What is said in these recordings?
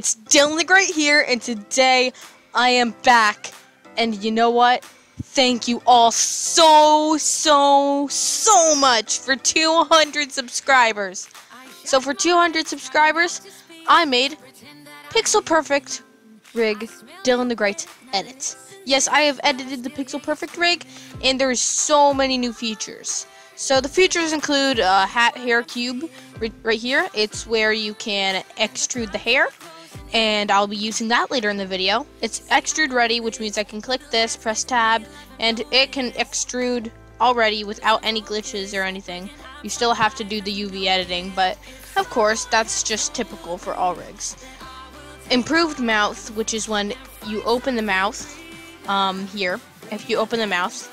it's DylanTheGreat here, and today I am back, and you know what? Thank you all so much for 200 subscribers. So for 200 subscribers, I made PixelPerfect rig DylanTheGreat edit. Yes, I have edited the PixelPerfect rig, and there's so many new features. So the features include a hair cube right here. It's where you can extrude the hair, and I'll be using that later in the video. It's extrude ready, which means I can click this, press tab, and it can extrude already without any glitches or anything. You still have to do the UV editing, but of course that's just typical for all rigs. Improved mouth, which is when you open the mouth, here, if you open the mouth,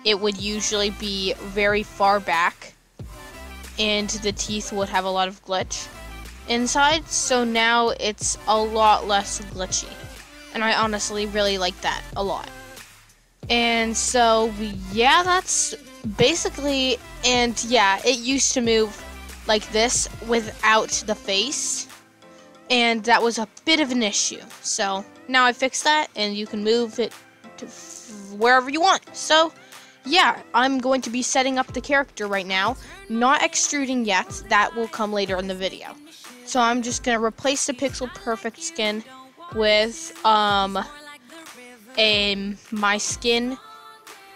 it would usually be very far back, and the teeth would have a lot of glitch inside, so now it's a lot less glitchy, and I honestly really like that a lot. And so, yeah, that's basically, and yeah, it used to move like this without the face, and that was a bit of an issue, so now I fixed that, and you can move it to wherever you want. So yeah, I'm going to be setting up the character right now, not extruding yet. That will come later in the video. So I'm just gonna replace the PixelPerfect skin with my skin,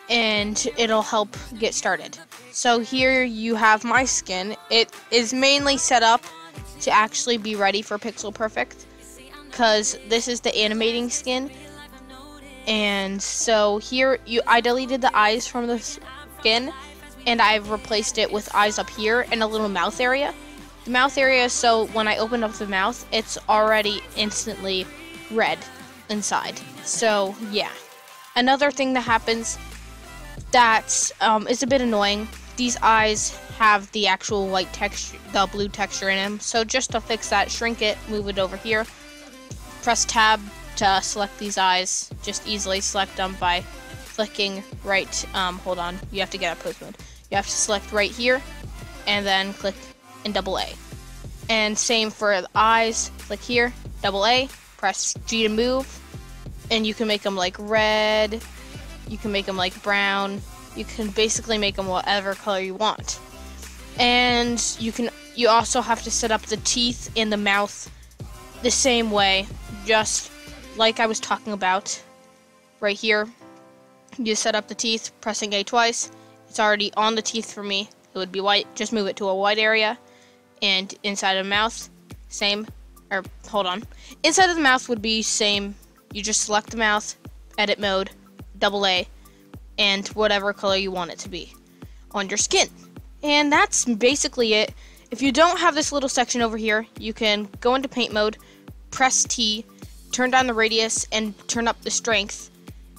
and it'll help get started. So here you have my skin. It is mainly set up to actually be ready for PixelPerfect, because this is the animating skin. And so here, I deleted the eyes from the skin, and I've replaced it with eyes up here and a little mouth area. The mouth area, so when I open up the mouth, it's already instantly red inside. So yeah. Another thing that happens that is a bit annoying, these eyes have the actual white texture, the blue texture in them. So just to fix that, shrink it, move it over here, press tab to select these eyes. Just easily select them by clicking right, hold on, you have to get out post mode. You have to select right here, and then click and double A. And same for the eyes, click here, double A, press G to move, and you can make them like red, you can make them like brown, you can basically make them whatever color you want. And you also have to set up the teeth in the mouth the same way, just like I was talking about right here. You set up the teeth, pressing A twice. It's already on the teeth for me. It would be white. Just move it to a white area. And inside of the mouth, same. Or, hold on. Inside of the mouth would be same. You just select the mouth, edit mode, double A, and whatever color you want it to be on your skin. And that's basically it. If you don't have this little section over here, you can go into paint mode, press T, turn down the radius, and turn up the strength,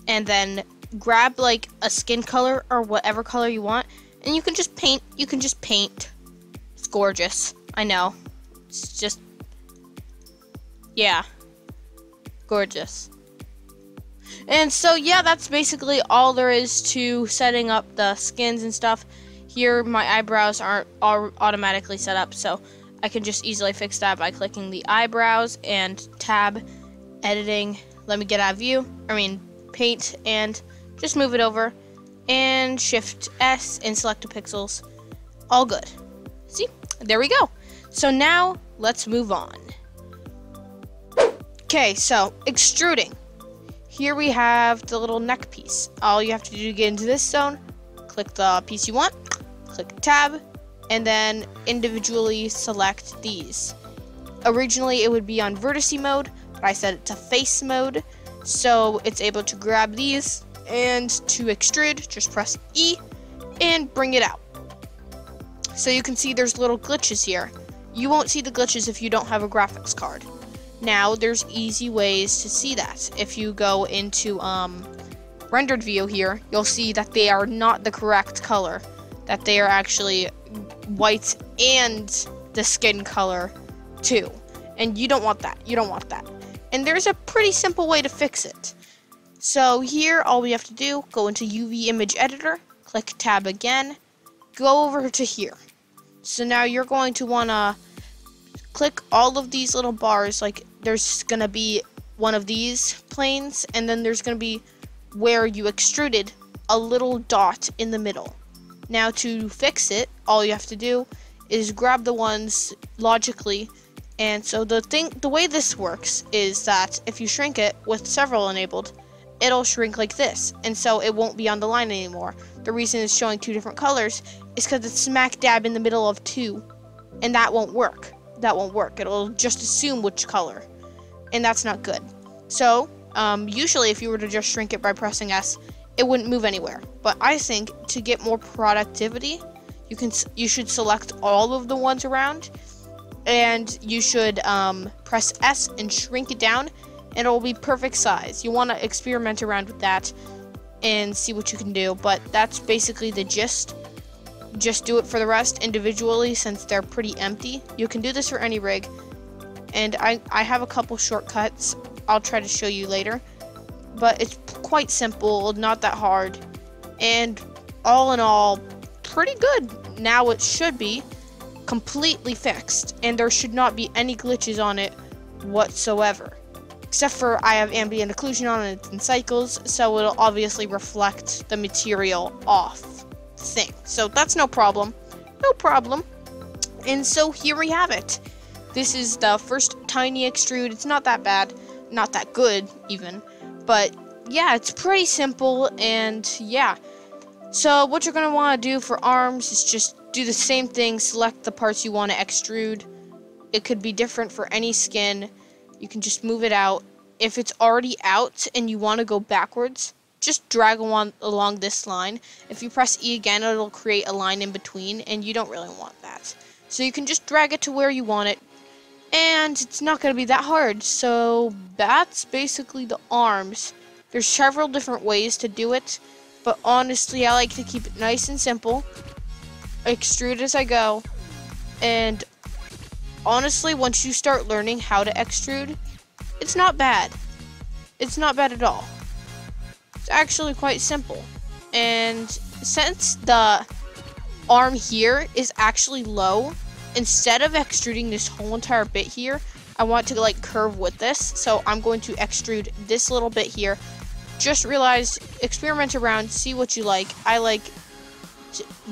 and then grab like a skin color or whatever color you want, and you can just paint. It's gorgeous. I know. It's just, yeah, gorgeous. And so yeah, that's basically all there is to setting up the skins and stuff. Here my eyebrows aren't automatically set up, so I can just easily fix that by clicking the eyebrows and tab, editing, let me get out of view, paint, and just move it over, and shift S and select the pixels. All good. See, there we go. So now let's move on. Okay, so extruding. Here we have the little neck piece. All you have to do to get into this zone, click the piece you want, click tab, and then individually select these. Originally it would be on vertice mode, but I set it to face mode, so it's able to grab these, and to extrude, just press E and bring it out. So you can see there's little glitches here. You won't see the glitches if you don't have a graphics card. Now there's easy ways to see that. If you go into rendered view here, you'll see that they are not the correct color, that they are actually white and the skin color too, and you don't want that. And there's a pretty simple way to fix it. So here, all we have to do, go into UV image editor, click tab again, go over to here. So now you're going to want to click all of these little bars, like there's gonna be one of these planes, and then there's gonna be where you extruded a little dot in the middle. Now to fix it, all you have to do is grab the ones logically. And so the way this works is that if you shrink it with several enabled, it'll shrink like this, and so it won't be on the line anymore. The reason it's showing two different colors is because it's smack dab in the middle of two, and that won't work. It'll just assume which color, and that's not good. So usually if you were to just shrink it by pressing S, it wouldn't move anywhere. But I think to get more productivity, you should select all of the ones around, and you should press S and shrink it down, and it will be perfect size. You want to experiment around with that and see what you can do, but that's basically the gist. Just do it for the rest individually since they're pretty empty. You can do this for any rig, and I have a couple shortcuts I'll try to show you later, but it's quite simple, not that hard, and all in all, pretty good. Now it should be completely fixed, and there should not be any glitches on it whatsoever. Except for I have ambient occlusion on it in cycles, so it'll obviously reflect the material off the thing. So that's no problem. And so here we have it. This is the first tiny extrude. It's not that bad, not that good even, but yeah, it's pretty simple. And yeah, so what you're gonna want to do for arms is just do the same thing. Select the parts you want to extrude. It could be different for any skin. You can just move it out. If it's already out and you want to go backwards, just drag along this line. If you press E again, it'll create a line in between, and you don't really want that. So you can just drag it to where you want it, and it's not going to be that hard. So that's basically the arms. There's several different ways to do it, but honestly, I like to keep it nice and simple. Extrude as I go, and honestly, once you start learning how to extrude, it's not bad. It's not bad at all. It's actually quite simple. And since the arm here is actually low, instead of extruding this whole entire bit here, I want to like curve with this. So I'm going to extrude this little bit here. Just realize, experiment around, see what you like. I like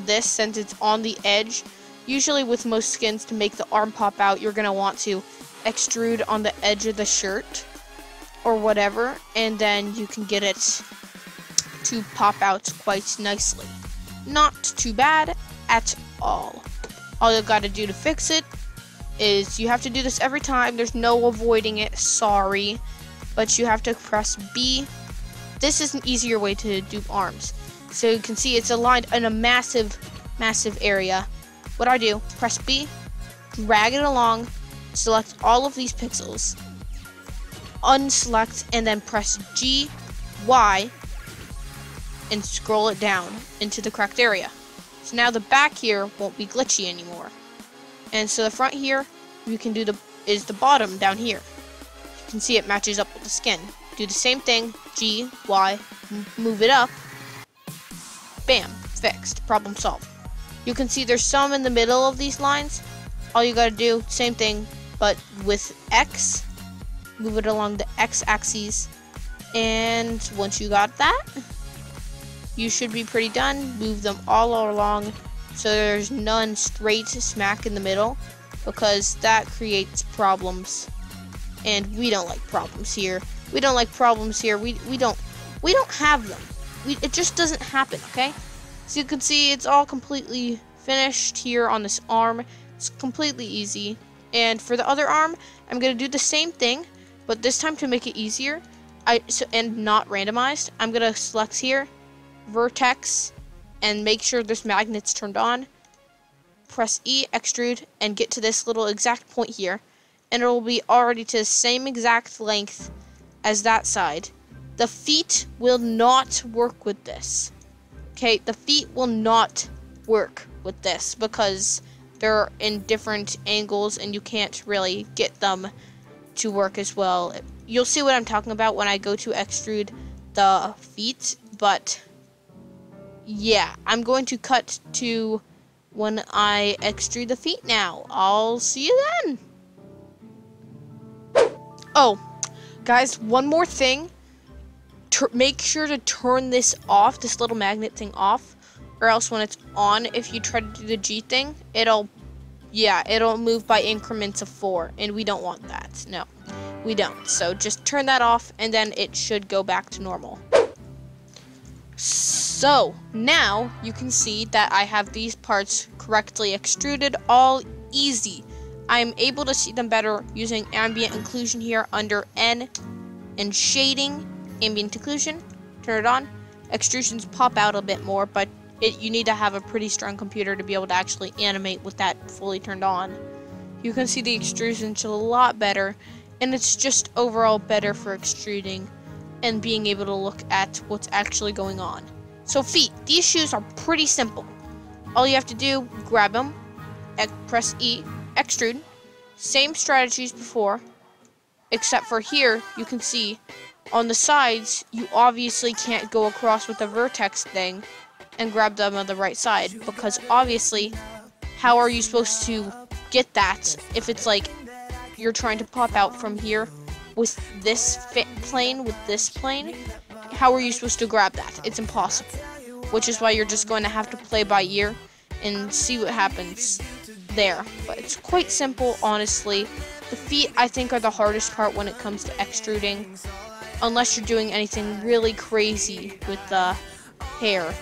this since it's on the edge. Usually with most skins, to make the arm pop out, you're going to want to extrude on the edge of the shirt or whatever, and then you can get it to pop out quite nicely. Not too bad at all. All you've got to do to fix it is you have to do this every time. There's no avoiding it, sorry, but you have to press B. This is an easier way to do arms. So you can see it's aligned in a massive area. What I do, press B, drag it along, select all of these pixels, unselect, and then press G, Y, and scroll it down into the correct area. So now the back here won't be glitchy anymore. And so the front here, you can do is the bottom down here. You can see it matches up with the skin. Do the same thing, G, Y, move it up, bam, fixed, problem solved. You can see there's some in the middle of these lines. All you gotta do, same thing, but with X, move it along the X axis, and once you got that, you should be pretty done. Move them all along so there's none straight smack in the middle, because that creates problems, and we don't like problems here. We don't have them. It just doesn't happen, okay? So you can see it's all completely finished here on this arm. It's completely easy. And for the other arm, I'm going to do the same thing, but this time to make it easier and not randomized, I'm going to select here, vertex, and make sure this magnet's turned on. Press E, extrude, and get to this little exact point here, and it will be already to the same exact length as that side. The feet will not work with this. Okay, the feet will not work with this because they're in different angles and you can't really get them to work as well. You'll see what I'm talking about when I go to extrude the feet, but yeah, I'm going to cut to when I extrude the feet now. I'll see you then. Oh, guys, one more thing. Make sure to turn this off, this little magnet thing off, or else when it's on, if you try to do the G thing, it'll move by increments of 4, and we don't want that. No, we don't. So just turn that off, and then it should go back to normal. So now you can see that I have these parts correctly extruded, all easy. I'm able to see them better using ambient occlusion here under N and shading. Ambient occlusion, turn it on. Extrusions pop out a bit more, but you need to have a pretty strong computer to be able to actually animate with that fully turned on. You can see the extrusions a lot better, and it's just overall better for extruding and being able to look at what's actually going on. So feet, these shoes are pretty simple. All you have to do, grab them, press E, extrude. Same strategies before, except for here, you can see on the sides, you obviously can't go across with the vertex thing and grab them on the right side, because obviously, how are you supposed to get that if it's like you're trying to pop out from here with this plane, with this plane? How are you supposed to grab that? It's impossible, which is why you're just going to have to play by ear and see what happens there. But it's quite simple, honestly. The feet, I think, are the hardest part when it comes to extruding, unless you're doing anything really crazy with the hair.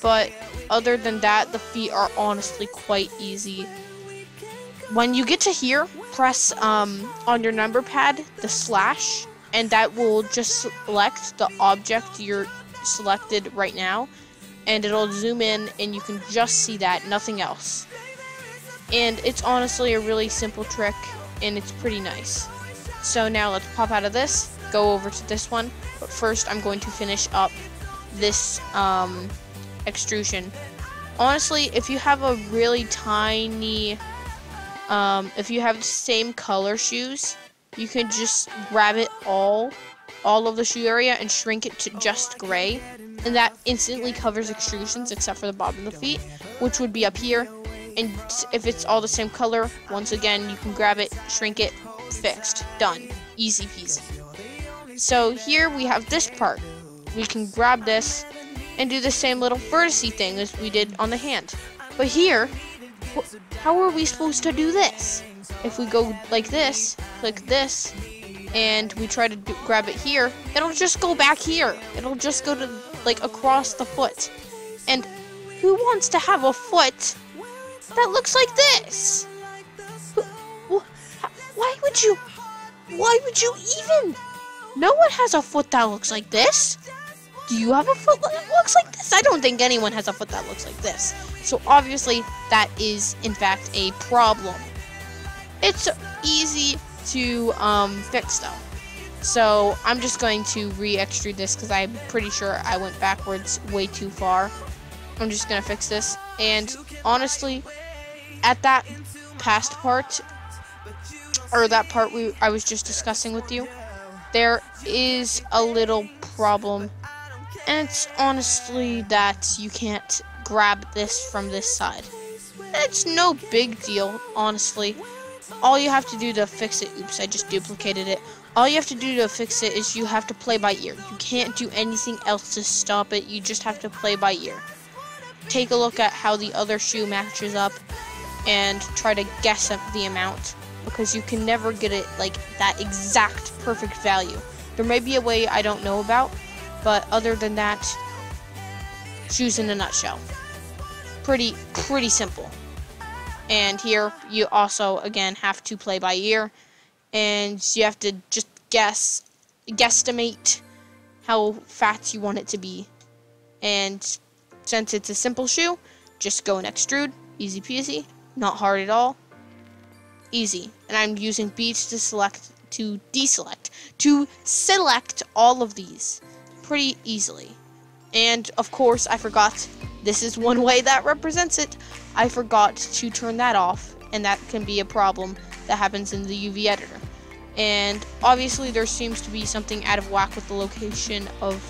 But other than that, the feet are honestly quite easy. When you get to here, press on your number pad the slash, and that will just select the object you're selected right now, and it'll zoom in and you can just see that, nothing else. And it's honestly a really simple trick, and it's pretty nice. So now let's pop out of this, go over to this one, but first I'm going to finish up this extrusion. Honestly, if you have a really tiny, if you have the same color shoes, you can just grab it all of the shoe area and shrink it to just gray, and that instantly covers extrusions except for the bottom of the feet, which would be up here. And if it's all the same color, once again, you can grab it, shrink it, fixed, done, easy peasy. So here we have this part. We can grab this and do the same little vertice thing as we did on the hand. But here, how are we supposed to do this? If we go like this, click this, and we try to grab it here, it'll just go back here. It'll just go to, like, across the foot. And who wants to have a foot that looks like this? Why would you even? No one has a foot that looks like this. Do you have a foot that looks like this? I don't think anyone has a foot that looks like this. So obviously that is in fact a problem. It's easy to fix though. So I'm just going to re-extrude this because I'm pretty sure I went backwards way too far. I'm just gonna fix this, and honestly, at that past part, or that part I was just discussing with you, there is a little problem, and it's honestly that you can't grab this from this side. It's no big deal, honestly. All you have to do to fix it, oops, I just duplicated it. All you have to do to fix it is you have to play by ear. You can't do anything else to stop it, you just have to play by ear. Take a look at how the other shoe matches up and try to guess up the amount, because you can never get it like that exact perfect value. There may be a way I don't know about, but other than that, shoes in a nutshell. Pretty simple. And here you also again have to play by ear, and you have to just guesstimate how fat you want it to be. And since it's a simple shoe, just go and extrude, easy peasy, not hard at all, easy. And I'm using B to select all of these pretty easily. And of course I forgot, this is one way that represents it, I forgot to turn that off, and that can be a problem that happens in the UV editor. And obviously there seems to be something out of whack with the location of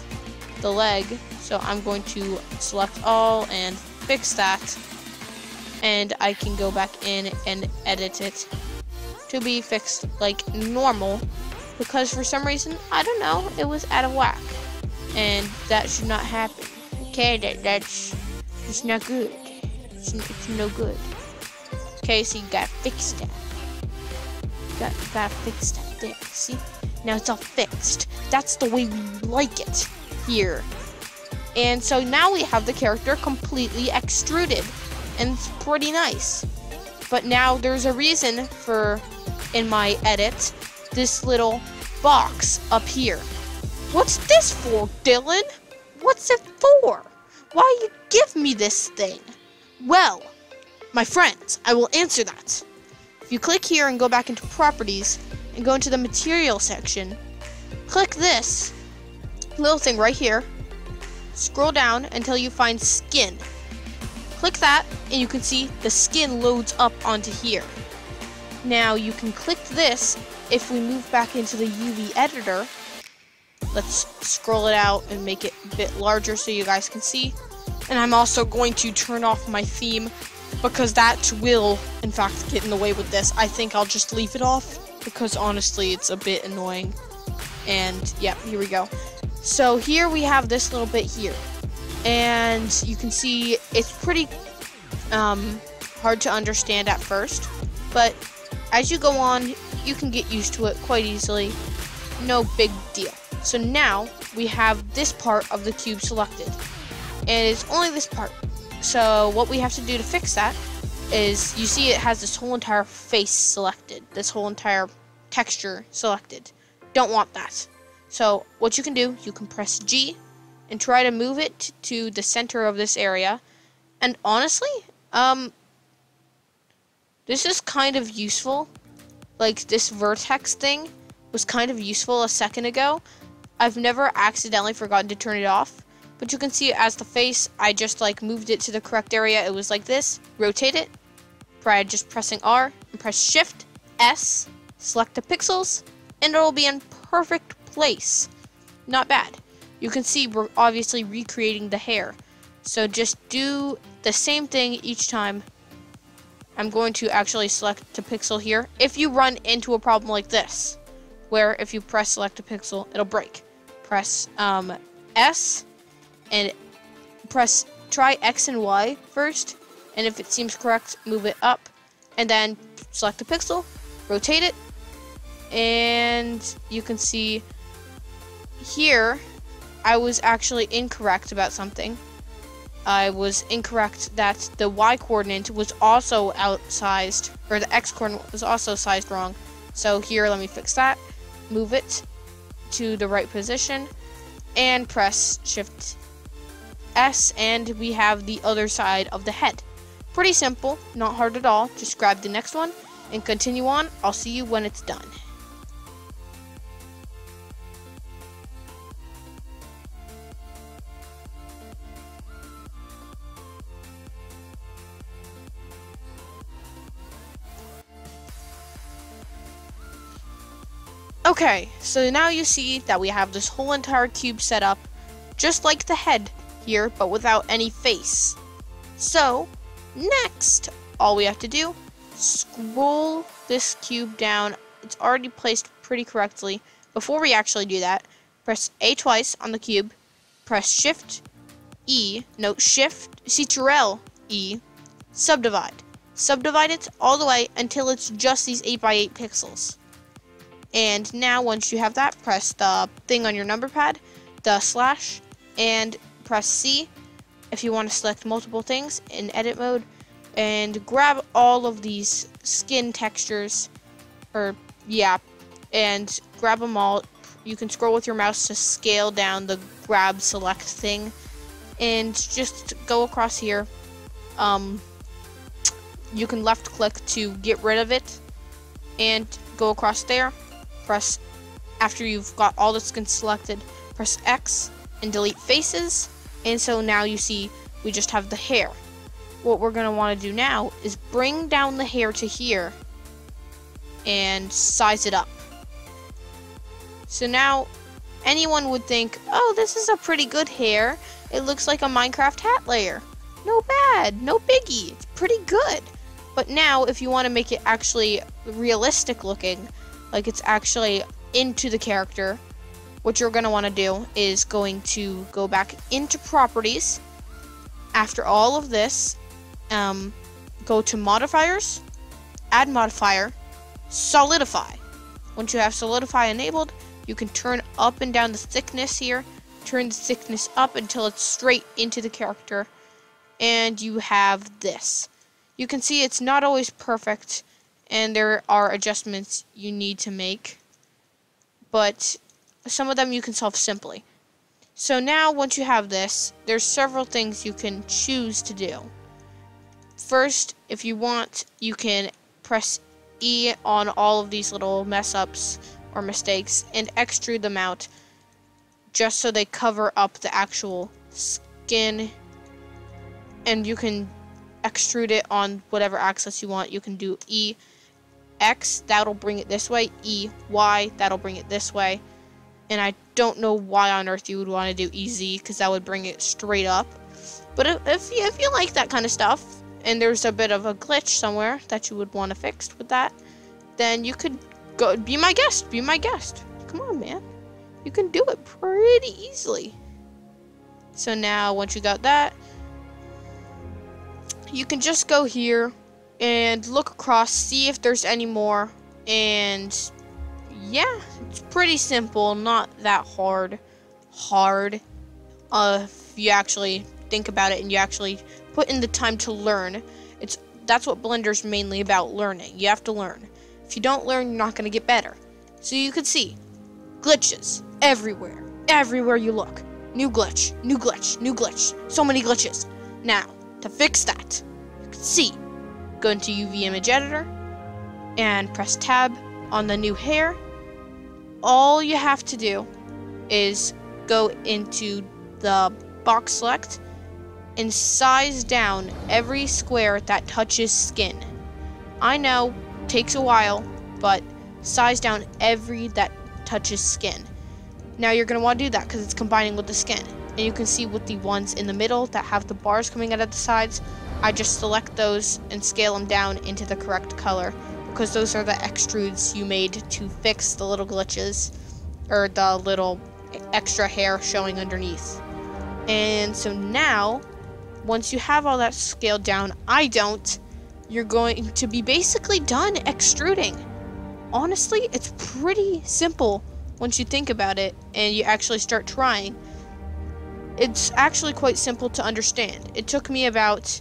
the leg, so I'm going to select all and fix that, and I can go back in and edit it to be fixed like normal, because for some reason, I don't know, it was out of whack. And that should not happen. Okay, that's it's not good. It's no good. Okay, so you gotta fix that. Gotta fix that there. See? Now it's all fixed. That's the way we like it here. And so now we have the character completely extruded. And it's pretty nice. But now there's a reason for, in my edit, this little box up here. What's this for, Dylan? What's it for? Why you give me this thing? Well, my friends, I will answer that. If you click here and go back into properties and go into the material section, click this little thing right here, scroll down until you find skin. Click that and you can see the skin loads up onto here. Now you can click this if we move back into the UV editor. Let's scroll it out and make it a bit larger so you guys can see. And I'm also going to turn off my theme because that will, in fact, get in the way with this. I think I'll just leave it off because honestly, it's a bit annoying. And yeah, here we go. So here we have this little bit here. And you can see it's pretty hard to understand at first. But as you go on, you can get used to it quite easily. No big deal. So now we have this part of the cube selected. And it's only this part. So what we have to do to fix that is, you see it has this whole entire face selected. This whole entire texture selected. Don't want that. So what you can do, you can press G and try to move it to the center of this area. And honestly, this is kind of useful. Like this vertex thing was kind of useful a second ago. I've never accidentally forgotten to turn it off. But you can see as the face, I just like moved it to the correct area. It was like this. Rotate it. Try just pressing R and press Shift S. Select the pixels, and it'll be in perfect place. Not bad. You can see we're obviously recreating the hair. So just do the same thing each time. I'm going to actually select a pixel here. If you run into a problem like this, where if you press select a pixel, it'll break. Press S. And try X and Y first, and if it seems correct, move it up, and then select a pixel, rotate it, and you can see here I was actually incorrect about something. I was incorrect that the Y coordinate was also outsized, or the X coordinate was also sized wrong. So here, let me fix that, move it to the right position, and press Shift S, and we have the other side of the head. Pretty simple, not hard at all. Just grab the next one and continue on. I'll see you when it's done. Okay, so now you see that we have this whole entire cube set up, just like the head here, but without any face. So next, all we have to do, scroll this cube down. It's already placed pretty correctly. Before we actually do that, press A twice on the cube, press Shift E, no, Shift, Ctrl E, subdivide. Subdivide it all the way until it's just these 8x8 pixels. And now once you have that, press the thing on your number pad, the slash, and press C if you want to select multiple things in edit mode, and grab all of these skin textures, and grab them all. You can scroll with your mouse to scale down the grab select thing, and just go across here. You can left click to get rid of it, and go across there. Press, after you've got all the skin selected, press X and delete faces. And so now you see we just have the hair. What we're going to want to do now is bring down the hair to here and size it up. So now anyone would think, oh, this is a pretty good hair. It looks like a Minecraft hat layer. No bad, no biggie. It's pretty good. But now, if you want to make it actually realistic looking, like it's actually into the character, what you're going to want to do is going to go back into properties. After all of this, go to modifiers, add modifier, solidify. Once you have solidify enabled, you can turn up and down the thickness here. Turn the thickness up until it's straight into the character. And you have this. You can see it's not always perfect, and there are adjustments you need to make. But some of them you can solve simply. So now, once you have this, there's several things you can choose to do. First, if you want, you can press E on all of these little mess-ups or mistakes and extrude them out just so they cover up the actual skin. And you can extrude it on whatever axis you want. You can do E, X, that'll bring it this way. E, Y, that'll bring it this way. And I don't know why on earth you would want to do EZ, because that would bring it straight up. But if you like that kind of stuff, and there's a bit of a glitch somewhere that you would want to fix with that, then you could go be my guest. Be my guest. Come on, man. You can do it pretty easily. So now, once you got that, you can just go here and look across, see if there's any more, and yeah, it's pretty simple, not that hard. If you actually think about it and you actually put in the time to learn. That's what Blender's mainly about, learning. You have to learn. If you don't learn, you're not going to get better. So you can see glitches everywhere. Everywhere you look. New glitch, new glitch, new glitch. So many glitches. Now, to fix that, you can see, go into UV Image Editor and press Tab on the new hair. All you have to do is go into the box select and size down every square that touches skin. I know, takes a while, but size down every that touches skin. Now you're going to want to do that because it's combining with the skin. And you can see with the ones in the middle that have the bars coming out of the sides, I just select those and scale them down into the correct color, because those are the extrudes you made to fix the little glitches, or the little extra hair showing underneath. And so now, once you have all that scaled down, you're going to be basically done extruding. Honestly, it's pretty simple once you think about it and you actually start trying. It's actually quite simple to understand. It took me about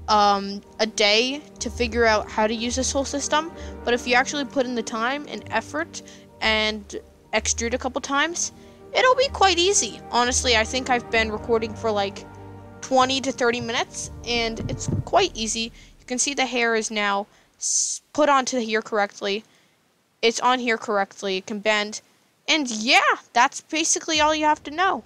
a day to figure out how to use this whole system, but if you actually put in the time and effort and extrude a couple times, it'll be quite easy. Honestly, I think I've been recording for like 20 to 30 minutes, and it's quite easy. You can see the hair is now put onto here correctly. It's on here correctly. It can bend. And yeah, that's basically all you have to know.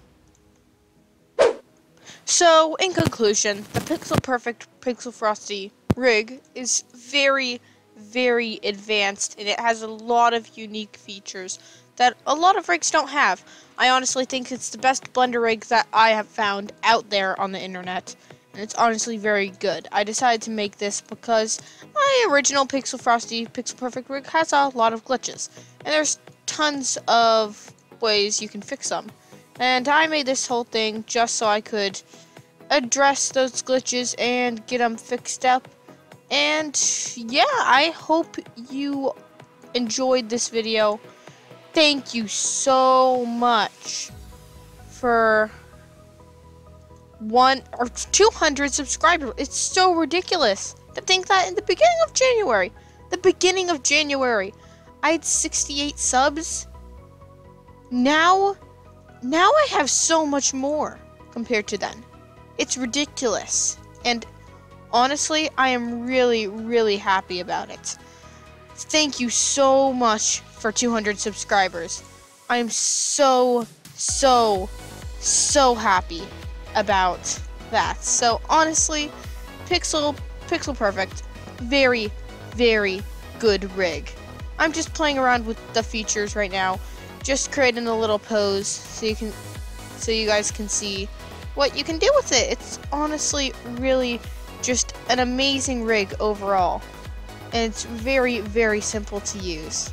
So, in conclusion, the PixelPerfect Pixel Frosty rig is very, very advanced, and it has a lot of unique features that a lot of rigs don't have. I honestly think it's the best Blender rig that I have found out there on the internet, and it's honestly very good. I decided to make this because my original Pixel Frosty PixelPerfect rig has a lot of glitches, and there's tons of ways you can fix them. And I made this whole thing just so I could address those glitches and get them fixed up. And yeah, I hope you enjoyed this video. Thank you so much for 1 or 200 subscribers. It's so ridiculous to think that in the beginning of January, I had 68 subs. Now I have so much more compared to then. It's ridiculous. And honestly, I am really, really happy about it. Thank you so much for 200 subscribers. I am so happy about that. So honestly, PixelPerfect, very, very good rig. I'm just playing around with the features right now. Just creating a little pose so you guys can see what you can do with it. It's honestly really, Just an amazing rig overall. And it's very, very simple to use.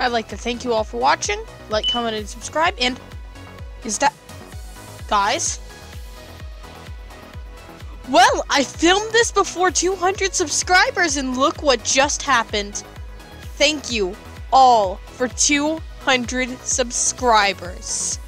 I'd like to thank you all for watching. Like, comment, and subscribe. And is that... guys? Well, I filmed this before 200 subscribers, and look what just happened. Thank you all for 200 subscribers.